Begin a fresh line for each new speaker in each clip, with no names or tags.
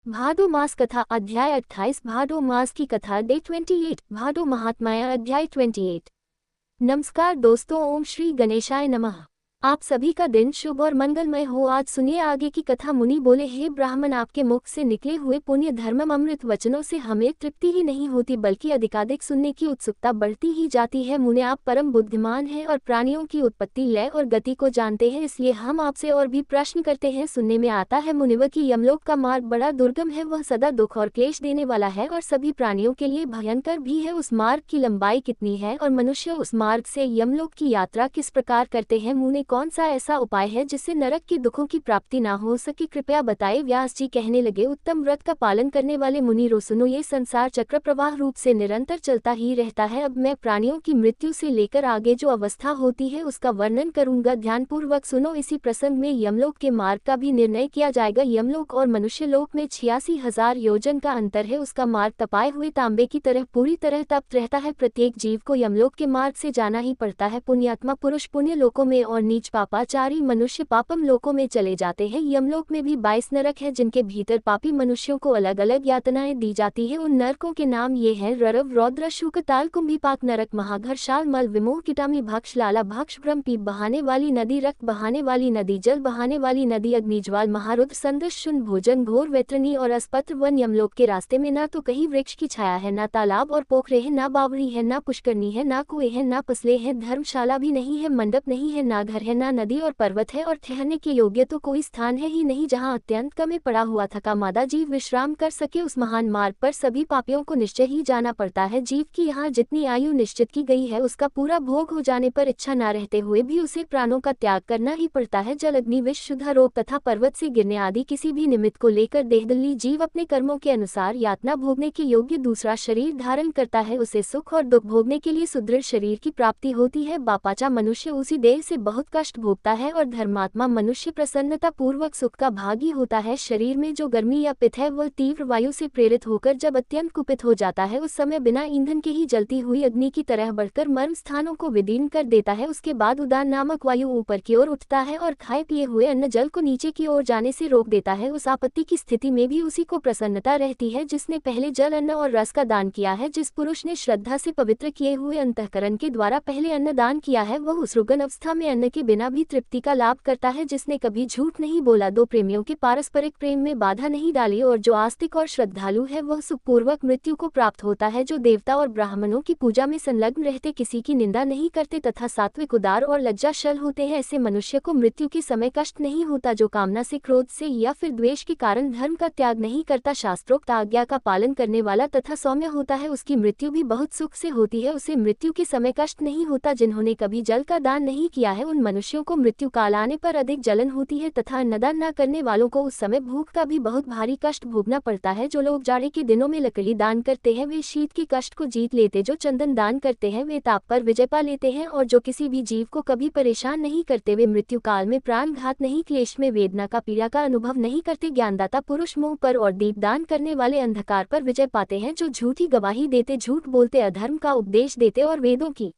भादो मास कथा अध्याय 28 भादो मास की कथा डे 28 भादो महात्म्य अध्याय 28। नमस्कार दोस्तों, ओम श्री गणेशाय नमः। आप सभी का दिन शुभ और मंगलमय हो। आज सुनिए आगे की कथा। मुनि बोले, हे ब्राह्मण, आपके मुख से निकले हुए पुण्य धर्म अमृत वचनों से हमें तृप्ति ही नहीं होती बल्कि अधिकाधिक सुनने की उत्सुकता बढ़ती ही जाती है। मुने, आप परम बुद्धिमान हैं और प्राणियों की उत्पत्ति, लय और गति को जानते हैं, इसलिए हम आपसे और भी प्रश्न करते हैं। सुनने में आता है मुनिवर की यमलोक का मार्ग बड़ा दुर्गम है, वह सदा दुख और क्लेश देने वाला है और सभी प्राणियों के लिए भयंकर भी है। उस मार्ग की लंबाई कितनी है और मनुष्य उस मार्ग से यमलोक की यात्रा किस प्रकार करते हैं? मुने, कौन सा ऐसा उपाय है जिससे नरक के दुखों की प्राप्ति ना हो सके? कृपया बताए। व्यास जी कहने लगे, उत्तम व्रत का पालन करने वाले मुनि रो, सुनो, ये संसार चक्र प्रवाह रूप से निरंतर चलता ही रहता है। अब मैं प्राणियों की मृत्यु से लेकर आगे जो अवस्था होती है उसका वर्णन करूंगा, ध्यानपूर्वक सुनो। इसी प्रसंग में यमलोक के मार्ग का भी निर्णय किया जाएगा। यमलोक और मनुष्य लोक में 86,000 योजन का अंतर है। उसका मार्ग तपाए हुए तांबे की तरह पूरी तरह तप्त रहता है। प्रत्येक जीव को यमलोक के मार्ग से जाना ही पड़ता है। पुण्यात्मा पुरुष पुण्य लोकों में और नीच पापाचारी मनुष्य पापम लोकों में चले जाते हैं। यमलोक में भी 22 नरक है जिनके भीतर पापी मनुष्यों को अलग अलग यातनाएं दी जाती है। उन नरकों के नाम ये हैं: ररव, रौद्र, शुक, ताल, कुंभीपाक नरक, महाघर, शाल, मल, विमोह, किटामी, भक्ष, लाला भक्ष, ब्रह्म, पीप बहाने वाली नदी, रक्त बहाने वाली नदी, जल बहाने वाली नदी, अग्निज्वाल, महारुद्र, संदृश, शून्य भोजन, घोर वैतरणी और अस्पत्र वन। यमलोक के रास्ते में ना तो कहीं वृक्ष की छाया है, ना तालाब और पोखरे है, ना बावड़ी है, ना पुष्करणी है, ना कुएं है, ना पसले है, धर्मशाला भी नहीं है, मंडप नहीं है, ना घर है, ना नदी और पर्वत है, और ठहरने के योग्य तो कोई स्थान है ही नहीं जहाँ अत्यंत कम पड़ा हुआ थका मादा जीव विश्राम कर सके। उस महान मार्ग पर सभी पापियों को निश्चय ही जाना पड़ता है। जीव की यहाँ जितनी आयु निश्चित की गई है उसका पूरा भोग हो जाने पर इच्छा न रहते हुए भी उसे प्राणों का त्याग करना ही पड़ता है। जल, अग्नि, विष, शुद्ध रोग तथा पर्वत से गिरने आदि किसी भी निमित्त को लेकर देहदली जीव अपने कर्मों के अनुसार यातना भोगने के योग्य दूसरा शरीर धारण करता है। उसे सुख और दुख भोगने के लिए सुदृढ़ शरीर की प्राप्ति होती है। बापाचा मनुष्य उसी देह से बहुत कष्ट भोगता है और धर्मात्मा मनुष्य प्रसन्नता पूर्वक सुख का भागी होता है। शरीर में जो गर्मी या पित्त है वह तीव्र वायु से प्रेरित होकर जब अत्यंत कुपित हो जाता है उस समय बिना ईंधन के ही जलती हुई अग्नि की तरह बढ़कर मर्म स्थानों को विदीर्ण कर देता है। उसके बाद उदान नामक वायु ऊपर की ओर उठता है और खाए पिए हुए अन्न जल को नीचे की ओर जाने से रोक देता है। उस आपत्ति की स्थिति में भी उसी को प्रसन्नता रहती है जिसने पहले जल, अन्न और रस का दान किया है। जिस पुरुष ने श्रद्धा से पवित्र किए हुए अंतःकरण के द्वारा पहले अन्न दान किया है वह उस रुग्ण अवस्था में अन्न के बिना भी तृप्ति का लाभ करता है। जिसने कभी झूठ नहीं बोला, दो प्रेमियों के पारस्परिक प्रेम में बाधा नहीं डाली और जो आस्तिक और श्रद्धालु है वह सुखपूर्वक मृत्यु को प्राप्त होता है। जो देवता और ब्राह्मणों की पूजा में संलग्न रहते, किसी की निंदा नहीं करते तथा सात्विक, उदार और लज्जाशल होते हैं, ऐसे मनुष्य को मृत्यु के समय कष्ट नहीं होता। जो कामना से, क्रोध से या फिर द्वेष के कारण धर्म का त्याग नहीं करता, शास्त्रोक्त आज्ञा का पालन करने वाला तथा सौम्य होता है, उसकी मृत्यु भी बहुत सुख से होती है, उसे मृत्यु के समय कष्ट नहीं होता। जिन्होंने कभी जल का दान नहीं किया है उन मनुष्यों को मृत्यु काल आने पर अधिक जलन होती है तथा अन्नदान न करने वालों को उस समय भूख का भी बहुत भारी कष्ट भोगना पड़ता है। जो लोग जाड़े के दिनों में लकड़ी दान करते हैं वे शीत के कष्ट को जीत लेते, जो चंदन दान करते हैं वे ताप पर विजय पा लेते हैं, और जो किसी भी जीव को कभी परेशान नहीं करते वे मृत्यु काल में प्राण घात नहीं, क्लेश में, वेदना का, पीड़ा का अनुभव नहीं करते। ज्ञानदाता पुरुष मोह पर और दीप दान करने वाले अंधकार पर विजय पाते हैं। जो झूठी गवाही देते, झूठ बोलते, अधर्म का उपदेश देते और वेदों की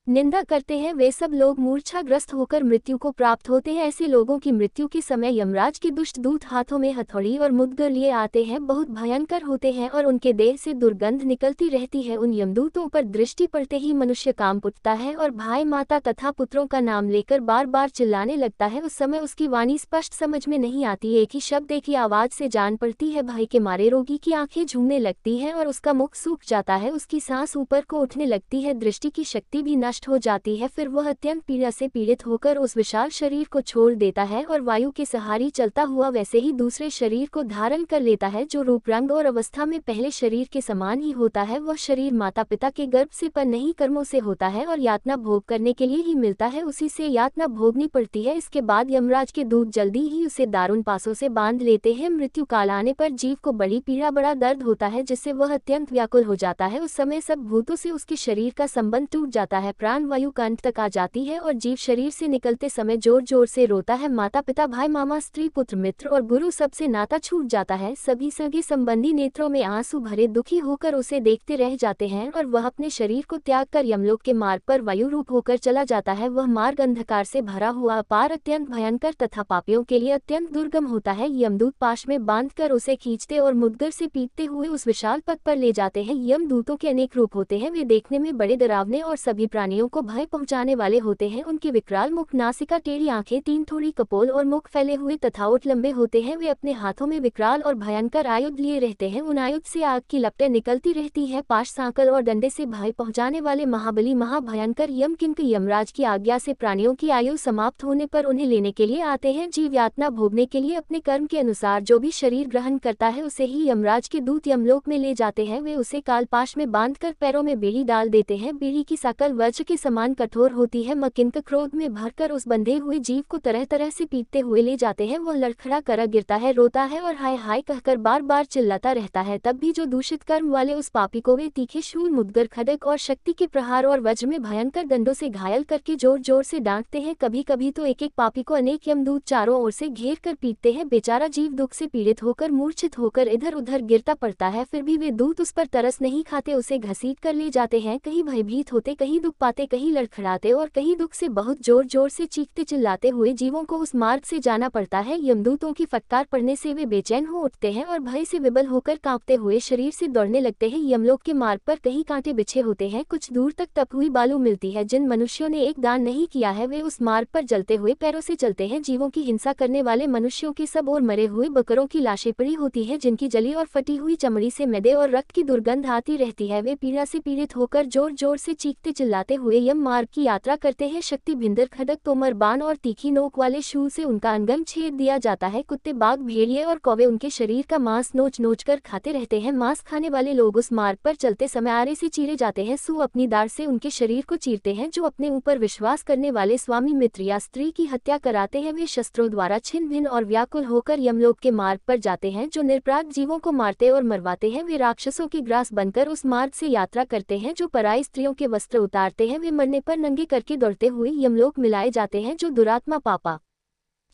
निंदा करते हैं वे सब लोग मूर्छाग्रस्त होकर मृत्यु को प्राप्त होते हैं। ऐसे लोगों की मृत्यु के समय यमराज के दुष्ट दूत हाथों में हथौड़ी और मुद्गर लिए आते हैं, बहुत भयंकर होते हैं और उनके देह से दुर्गंध निकलती रहती है। उन यमदूतों पर दृष्टि पड़ते ही मनुष्य कांप उठता है और भाई, माता तथा पुत्रों का नाम लेकर बार बार चिल्लाने लगता है। उस समय उसकी वाणी स्पष्ट समझ में नहीं आती, एक ही शब्द, एक ही आवाज से जान पड़ती है। भय के मारे रोगी की आंखें झूमने लगती हैं और उसका मुख सूख जाता है, उसकी सांस ऊपर को उठने लगती है, दृष्टि की शक्ति भी नष्ट हो जाती है। फिर वह अत्यंत पीड़ा से पीड़ित होकर उस विशाल शरीर को छोड़ देता है और वायु के सहारे चलता हुआ वैसे ही दूसरे शरीर को धारण कर लेता है जो रूप, रंग और अवस्था में पहले शरीर के समान ही होता है। वह शरीर माता पिता के गर्भ से पर नहीं कर्मों से होता है और यातना भोग करने के लिए ही मिलता है, उसी से यातना भोगनी पड़ती है। इसके बाद यमराज के दूत जल्दी ही उसे दारुण पासों से बांध लेते हैं। मृत्यु काल आने पर जीव को बड़ी पीड़ा, बड़ा दर्द होता है जिससे वह अत्यंत व्याकुल हो जाता है। उस समय सब भूतों से उसके शरीर का संबंध टूट जाता है, प्राण वायु कंठ तक आ जाती है और जीव शरीर से निकलते समय जोर जोर से रोता है। माता पिता भाई मामा स्त्री पुत्र मित्र और गुरु सबसे नाता छूट जाता है। सभी सगे संबंधी नेत्रों में आंसू भरे दुखी होकर उसे देखते रह जाते हैं और वह अपने शरीर को त्याग कर यमलोक के मार्ग पर वायु रूप होकर चला जाता है। वह मार्ग अंधकार से भरा हुआ, अपार, अत्यंत भयंकर तथा पापियों के लिए अत्यंत दुर्गम होता है। यमदूत पाश में बांधकर उसे खींचते और मुद्गर से पीटते हुए उस विशाल पथ पर ले जाते हैं। यमदूतों के अनेक रूप होते हैं। वे देखने में बड़े डरावने और सभी प्राणियों को भय पहुंचाने वाले होते हैं। उनके विकराल मुख, नासिका, टेढ़ी आंखें, तीन थोड़ी कपोल और मुख फैले हुए तथा ओठ लंबे होते हैं। वे अपने हाथों में विकराल और भयंकर आयुध लिए रहते हैं। उन आयुध से आग की लपटें निकलती रहती है। पाश, सांकल और डंडे से भय पहुंचाने वाले महाबली महाभयंकर यम किंक यमराज की आज्ञा से प्राणियों की आयु समाप्त होने पर उन्हें लेने के लिए आते हैं। जीव यातना भोगने के लिए अपने कर्म के अनुसार जो भी शरीर ग्रहण करता है उसे ही यमराज के दूत यमलोक में ले जाते हैं। वे उसे कालपाश में बांधकर पैरों में बेड़ी डाल देते हैं। बेड़ी की साकल वज्र के समान कठोर होती है। मकिंक क्रोध में भरकर उस बंधे हुए जीव को तरह तरह से पीटते हुए ले जाते हैं। वह लड़खड़ा कर गिरता है, रोता है और हाय हाय कहकर बार बार चिल्लाता रहता है। तब भी जो दूषित कर्म वाले उस पापी को वे तीखे शूल, मुद्गर, खड्ग और शक्ति के प्रहार और वज्र में भयंकर दंडों से घायल करके जोर जोर से डांटते हैं। कभी कभी तो एक एक पापी को अनेक यमदूत चारों ओर से घेर कर पीटते हैं। बेचारा जीव दुख से पीड़ित होकर मूर्छित होकर इधर उधर गिरता पड़ता है। फिर भी वे दूत उस पर तरस नहीं खाते, उसे घसीट कर ले जाते हैं। कहीं भयभीत होते, कहीं दुख पाते, कहीं लड़खड़ाते और कहीं दुख से बहुत जोर जोर से चीखते चिल्लाते हुए जीवों को उस मार्ग से जाना पड़ता है। यमदूतों की फटकार पड़ने से वे बेचैन हो उठते हैं और भय से विबल होकर कांपते हुए शरीर से दौड़ने लगते हैं। यमलोक के मार्ग पर कहीं कांटे बिछे होते हैं, कुछ दूर तक तप हुई बालू मिलती है। जिन मनुष्यों ने एक दान नहीं किया है वे उस मार्ग पर जलते हुए पैरों से चलते हैं। जीवों की हिंसा करने वाले मनुष्यों के सब और मरे हुए बकरों की लाशें पड़ी होती है, जिनकी जली और फटी हुई चमड़ी से मैदे और रक्त की दुर्गंध आती रहती है। वे पीड़ा से पीड़ित होकर जोर जोर से चीखते चिल्लाते हुए यम मार्ग की यात्रा करते हैं। शक्ति, भिंदर, खड्ग, तोमर, बाण और तीखी नोक वाले शूल से उनका अंगम छेद दिया जाता है। कुत्ते, बाघ, भेड़िए और कौवे उनके शरीर का मांस नोच नोच कर खाते रहते हैं। मांस खाने वाले लोग उस मार्ग पर चलते समय आरे से चीरे जाते हैं। सू अपनी दाढ़ से उनके शरीर को चीरते हैं। जो अपने ऊपर विश्वास करने वाले स्वामी, मित्र या स्त्री की हत्या कराते हैं वे शस्त्रों द्वारा छिन्न भिन्न और व्याकुल होकर यमलोक के मार्ग पर जाते हैं। जो निरपराध जीवों को मारते और मरवाते हैं वे राक्षसों की ग्रास बनकर उस मार्ग से यात्रा करते हैं। जो पराई स्त्रियों के वस्त्र उतारते हैं वे मरने पर नंगे करके दौड़ते हुए यमलोक मिलाए जाते हैं। जो दुरात्मा, पापा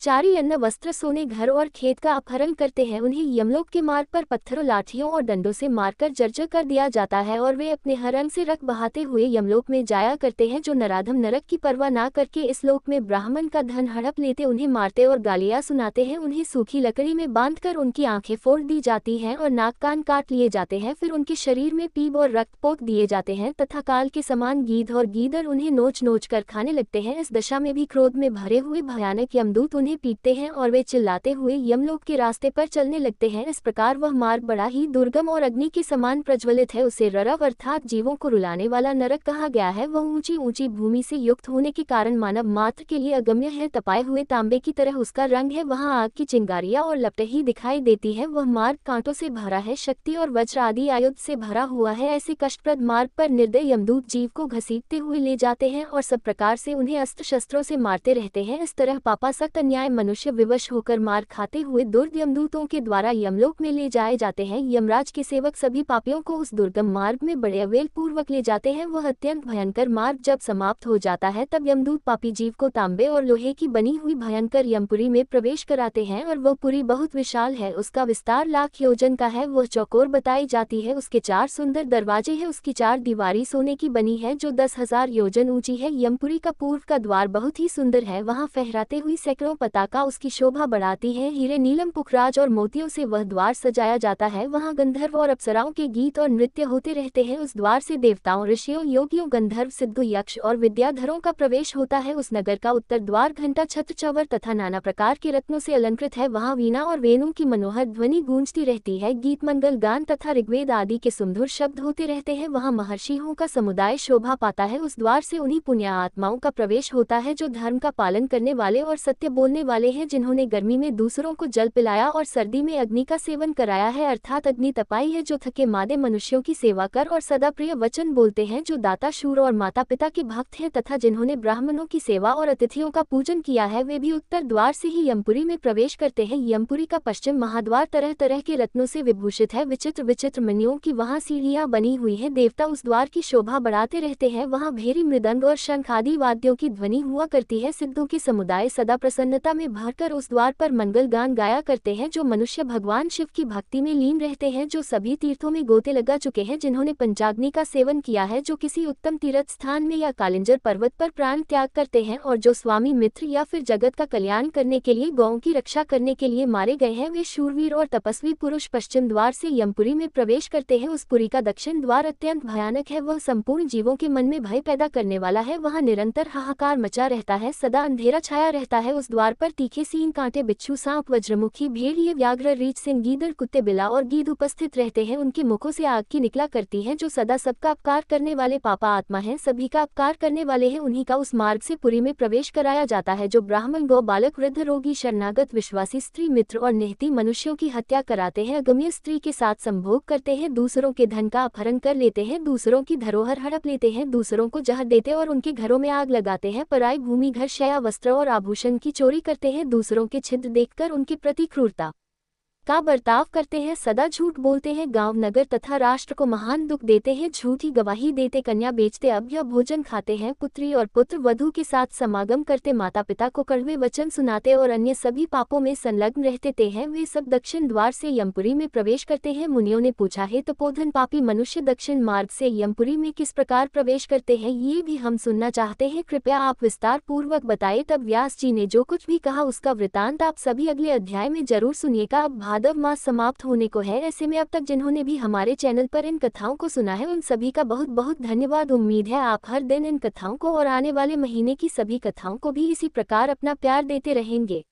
चारी, अन्न, वस्त्र, सोने, घर और खेत का अपहरण करते हैं उन्हें यमलोक के मार्ग पर पत्थरों, लाठियों और डंडों से मारकर जर्जर कर दिया जाता है और वे अपने हरण से रक्त बहाते हुए यमलोक में जाया करते हैं। जो नराधम नरक की परवाह ना करके इस लोक में ब्राह्मण का धन हड़प लेते उन्हें मारते और गालियां सुनाते हैं। उन्हें सूखी लकड़ी में बांधकर उनकी आंखें फोड़ दी जाती हैं और नाक कान काट लिए जाते हैं। फिर उनके शरीर में पीप और रक्त पोत दिए जाते हैं तथा काल के समान गीध और गीदड़ उन्हें नोच नोच कर खाने लगते हैं। इस दशा में भी क्रोध में भरे हुए भयानक यमदूत उन्हें पीटते हैं और वे चिल्लाते हुए यमलोक के रास्ते पर चलने लगते हैं। इस प्रकार वह मार्ग बड़ा ही दुर्गम और अग्नि के समान प्रज्वलित है। उसे ररव अर्थात जीवों को रुलाने वाला नरक कहा गया है। वह ऊंची ऊंची भूमि से युक्त होने के कारण मानव मात्र के लिए अगम्य है। तपाए हुए तांबे की तरह उसका रंग है। वहाँ आग की चिंगारियां और लपटें ही दिखाई देती है। वह मार्ग कांटों से भरा है, शक्ति और वज्र आदि आयुध से भरा हुआ है। ऐसे कष्टप्रद मार्ग पर निर्दय यमदूत जीव को घसीटते हुए ले जाते हैं और सब प्रकार से उन्हें अस्त्र शस्त्रों से मारते रहते हैं। इस तरह पापासक्त अन्याय मनुष्य विवश होकर मार खाते हुए दुर्द यमदूतों के द्वारा यमलोक में ले जाए जाते हैं। यमराज के सेवक सभी पापियों को उस दुर्गम मार्ग में बड़े अवेल पूर्वक ले जाते हैं। वह अत्यंत भयंकर मार्ग जब समाप्त हो जाता है तब यमदूत पापी जीव को तांबे और लोहे की बनी हुई भयंकर यमपुरी में प्रवेश कराते हैं और वह पुरी बहुत विशाल है। उसका विस्तार लाख योजन का है। वह चौकोर बताई जाती है। उसके 4 सुंदर दरवाजे हैं। उसकी 4 दीवारी सोने की बनी है जो 10,000 योजन ऊंची है। यमपुरी का पूर्व का द्वार बहुत ही सुंदर है। वहाँ फहराते हुई सैकड़ों पताका उसकी शोभा बढ़ाती है। हीरे, नीलम, पुखराज और मोतियों से वह द्वार सजाया जाता है। वहाँ गंधर्व और अप्सराओं के गीत और नृत्य होते रहते हैं। उस द्वार से देवताओं, ऋषियों, योगियों, गंधर्व, सिद्धों, यक्ष और विद्याधरों का प्रवेश होता है। उस नगर का उत्तर द्वार घंटा, छत्र, चंवर तथा नाना प्रकार के रत्नों से अलंकृत है। वहाँ वीणा और वेणु की मनोहर ध्वनि गूंजती रहती है। गीत, मंगल गान तथा ऋग्वेद आदि के सुमधुर शब्द होते रहते हैं। वहाँ महर्षियों का समुदाय शोभा पाता है। उस द्वार से उन्हीं पुण्य आत्माओं का प्रवेश होता है जो धर्म का पालन करने वाले और सत्य बोलने बोलने वाले हैं जिन्होंने गर्मी में दूसरों को जल पिलाया और सर्दी में अग्नि का सेवन कराया है, अर्थात अग्नि तपाई है, जो थके मादे मनुष्यों की सेवा कर और सदा प्रिय वचन बोलते हैं, जो दाता शूर और माता पिता के भक्त हैं तथा जिन्होंने ब्राह्मणों की सेवा और अतिथियों का पूजन किया है, वे भी उत्तर द्वार से ही यमपुरी में प्रवेश करते हैं। यमपुरी का पश्चिम महाद्वार तरह तरह के रत्नों से विभूषित है, विचित्र विचित्र मणियों की वहाँ सीढ़ियाँ बनी हुई है। देवता उस द्वार की शोभा बढ़ाते रहते हैं, वहाँ भेरी मृदंग और शंख आदि वाद्यों की ध्वनि हुआ करती है। सिद्धों के समुदाय सदा प्रसन्नता में भरकर उस द्वार पर मंगल गान गाया करते हैं। जो मनुष्य भगवान शिव की भक्ति में लीन रहते हैं, जो सभी तीर्थों में गोते लगा चुके हैं, जिन्होंने पंचाग्नि का सेवन किया है, जो किसी उत्तम तीर्थ स्थान में या कालिंजर पर्वत पर प्राण त्याग करते हैं, और जो स्वामी मित्र या फिर जगत का कल्याण करने के लिए गौओं की रक्षा करने के लिए मारे गए हैं, वे शूरवीर और तपस्वी पुरुष पश्चिम द्वार से यमपुरी में प्रवेश करते हैं। उस पुरी का दक्षिण द्वार अत्यंत भयानक है, वह संपूर्ण जीवों के मन में भय पैदा करने वाला है, वहाँ निरंतर हाहाकार मचा रहता है, सदा अंधेरा छाया रहता है। उस द्वार पर तीखे सींग, कांटे, बिच्छू, सांप, वज्रमुखी, भेड़िए, व्याघ्र, रीछ, सिंह, गीदड़, कुत्ते, बिला और गीध उपस्थित रहते हैं। उनके मुखों से आग की निकला करती है, जो सदा सबका अपकार करने वाले पापा आत्मा हैं, सभी का अपकार करने वाले हैं, उन्हीं का उस मार्ग से पुरी में प्रवेश कराया जाता है। जो ब्राह्मण, गौ, बालक, वृद्ध, रोगी, शरणागत, विश्वासी, स्त्री, मित्र और निहती मनुष्यों की हत्या कराते हैं, अगम्य स्त्री के साथ संभोग करते हैं, दूसरों के धन का अपहरण कर लेते हैं, दूसरों की धरोहर हड़प लेते हैं, दूसरों को जहर देते और उनके घरों में आग लगाते हैं, पराई भूमि, घर, शया, वस्त्र और आभूषण की चोरी करते हैं, दूसरों के छिद्र देखकर उनके प्रति क्रूरता का बर्ताव करते हैं, सदा झूठ बोलते हैं, गांव, नगर तथा राष्ट्र को महान दुख देते हैं, झूठी गवाही देते, कन्या बेचते, अभ्य भोजन खाते हैं, पुत्री और पुत्र वधू के साथ समागम करते, माता पिता को कड़वे वचन सुनाते और अन्य सभी पापों में संलग्न रहते हैं। वे सब दक्षिण द्वार से यमपुरी में प्रवेश करते हैं। मुनियों ने पूछा है, तपोधन पापी मनुष्य दक्षिण मार्ग से यमपुरी में किस प्रकार प्रवेश करते हैं, ये भी हम सुनना चाहते हैं, कृपया आप विस्तार पूर्वक बताइए। तब व्यास जी ने जो कुछ भी कहा उसका वृतांत आप सभी अगले अध्याय में जरूर सुनिएगा। अब भादव मास समाप्त होने को है, ऐसे में अब तक जिन्होंने भी हमारे चैनल पर इन कथाओं को सुना है, उन सभी का बहुत बहुत धन्यवाद। उम्मीद है आप हर दिन इन कथाओं को और आने वाले महीने की सभी कथाओं को भी इसी प्रकार अपना प्यार देते रहेंगे।